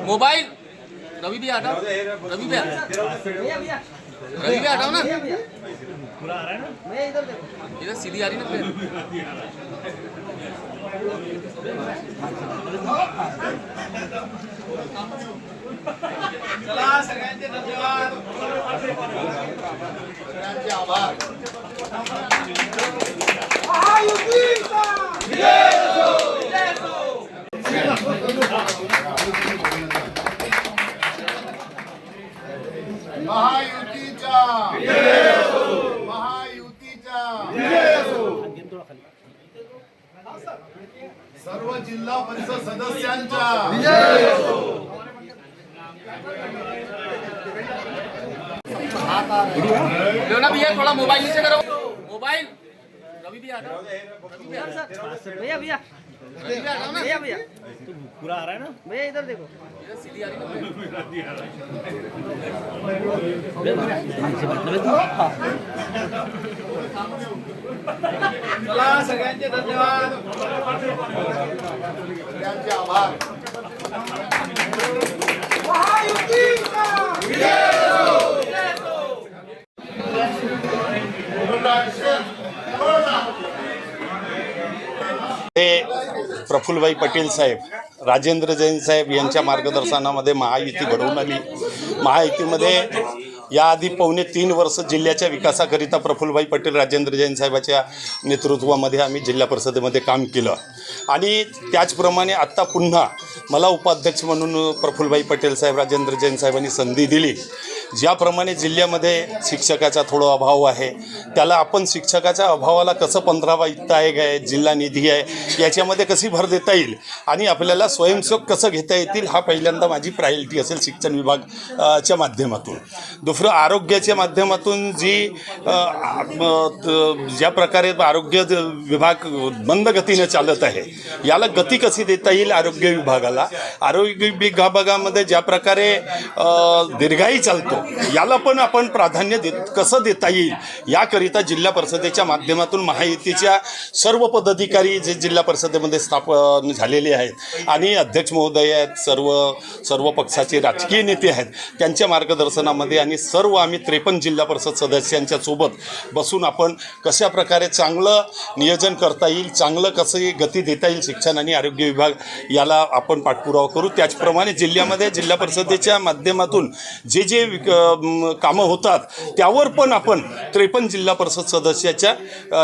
Mobile Ravi भी हटाओ, रवि भी हटाओ ना, पूरा आ रहा है ना। मैं इधर देखो, इधर सीधी आ रही ना फिर। चला सगळ्यांचे धन्यवाद, सगळ्यांचे आभार। महायुतीचा विजय असो, विजय असो। महायुतीचा विजय असो, महायुतीचा विजय असो। सर्व जिल्हा परिषद सदस्यांचा विजय असो। लो ना भैया, थोड़ा मोबाइल नीचे करो, मोबाइल रवि भी हटाओ, भैया भैया रवि भी हटाओ ना, भैया भैया पूरा आ रहा है ना। भैया इधर देखो, इधर सीधी आ रही ना फिर। चला सगळ्यांचे धन्यवाद, सगळ्यांचे आभार। महायुतीचा विजय असो, विजय असो। प्रफुल्लभाई पटेल साहेब, राजेंद्र जैन साहेब यांच्या मार्गदर्शनामध्ये महायुती घडवून आली। महायुतीमध्ये याआधी 2.5 वर्ष जिल्ह्याच्या विकासाकरिता प्रफुल्लभाई पटेल, राजेंद्र जैन साहेबाच्या नेतृत्वामध्ये आम्ही जिल्हा परिषदेमध्ये काम केलं आणि त्याचप्रमाणे आत्ता पुन्हा मला उपाध्यक्ष म्हणून प्रफुल्लभाई पटेल साहेब, राजेंद्र जैन साहेबांनी संधी दिली। ज्याप्रमाणे जिल्ह्यामध्ये शिक्षकाचा थोडा अभाव आहे, त्याला आपण शिक्षकाच्या अभावाला कसं 15 वित्त आयोग आहे, जिल्हा निधी आहे, याच्यामध्ये कशी भर देता येईल आणि आपल्याला स्वयंसेवक कसं घेता येतील, हा पहिल्यांदा माझी प्रायोरिटी असेल शिक्षण विभागाच्या माध्यमातून। दुसरं आरोग्याच्या माध्यमातून ज्या प्रकारे आरोग्य विभाग मंद गतीने चालत आहे, याला गती कशी देता येईल आरोग्य विभागाला, आरोग्य विभागामध्ये ज्या प्रकारे दीर्घाई चालतो याला पण आपण प्राधान्य कसं देता येईल, याकरिता जिल्हा परिषदेच्या माध्यमातून महायुतीच्या सर्व पदाधिकारी जे जिल्हा परिषदेमध्ये स्थापन झालेले आहेत आणि अध्यक्ष महोदय आहेत, सर्व पक्षाचे राजकीय नेते आहेत, त्यांच्या मार्गदर्शनामध्ये आणि सर्व आम्ही 53 जिल्हा परिषद सदस्यांच्या सोबत बसून आपण कशा प्रकारे चांगलं नियोजन करता येईल, चांगलं कसं गती देता येईल शिक्षण आणि आरोग्य विभाग, याला आपण पाठपुरावा करू। त्याचप्रमाणे जिल्ह्यामध्ये जिल्हा परिषदेच्या माध्यमातून जे कामं होतात त्यावर पण आपण 53 जिल्हा परिषद सदस्याच्या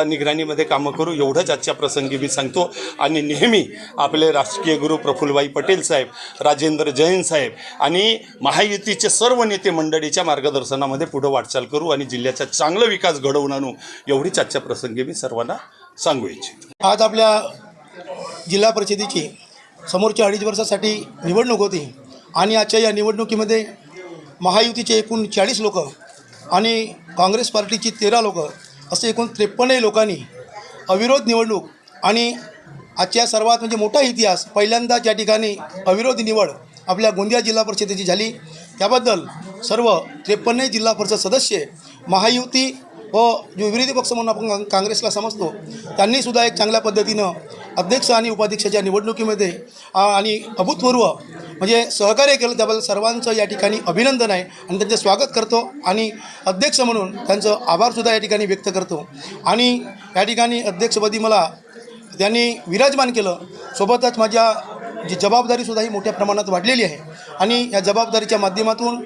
निगराणीमध्ये कामं करू, एवढंच आजच्या प्रसंगी मी सांगतो। आणि नेहमी आपले राजकीय गुरु प्रफुल्लभाई पटेल साहेब, राजेंद्र जैन साहेब आणि महायुतीचे सर्व नेते मंडळीच्या मार्गदर्शनामध्ये पुढे वाटचाल करू आणि जिल्ह्याचा चांगला विकास घडवून आणू, एवढीच आजच्या प्रसंगी मी सर्वांना सांगू इच्छितो। आज आपल्या जिल्हा परिषदेची समोरच्या 2.5 वर्षासाठी निवडणूक होती आणि आजच्या या निवडणुकीमध्ये महायुतीचे एकूण 40 लोक आणि काँग्रेस पार्टीची 13 लोक असे एकूण 53 लोकांनी अविरोध निवडणूक आणि आजच्या सर्वात म्हणजे मोठा इतिहास, पहिल्यांदा ज्या ठिकाणी अविरोध निवड आपल्या गोंदिया जिल्हा परिषदेची झाली, त्याबद्दल सर्व 53 जिल्हा परिषद सदस्य महायुती व जो विरोधी पक्ष म्हणून आपण काँग्रेसला समजतो त्यांनीसुद्धा एक चांगल्या पद्धतीनं अध्यक्ष आणि उपाध्यक्षाच्या निवडणुकीमध्ये आणि अभूतपूर्व म्हणजे सहकार्य केलं, त्याबद्दल सर्वांचं या ठिकाणी अभिनंदन आहे आणि त्यांचं स्वागत करतो आणि अध्यक्ष म्हणून त्यांचं आभारसुद्धा या ठिकाणी व्यक्त करतो। आणि या ठिकाणी अध्यक्षपदी मला त्यांनी विराजमान केलं, सोबतच माझ्या जी जबाबदारीसुद्धा ही मोठ्या प्रमाणात वाढलेली आहे आणि या जबाबदारीच्या माध्यमातून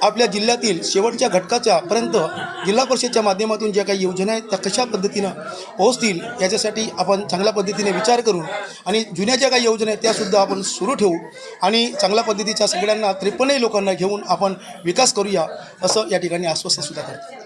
आपल्या जिल्ह्यातील शेवटच्या घटकाच्या पर्यंत जिल्हा परिषदेच्या माध्यमातून ज्या काही योजना आहेत त्या कशा पद्धतीनं पोहोचतील याच्यासाठी आपण चांगल्या पद्धतीने विचार करून आणि जुन्या ज्या काही योजना आहेत त्यासुद्धा आपण सुरू ठेवू आणि चांगल्या पद्धतीच्या सगळ्यांना 53 लोकांना घेऊन आपण विकास करूया, असं या ठिकाणी आश्वासन सुद्धा करतो।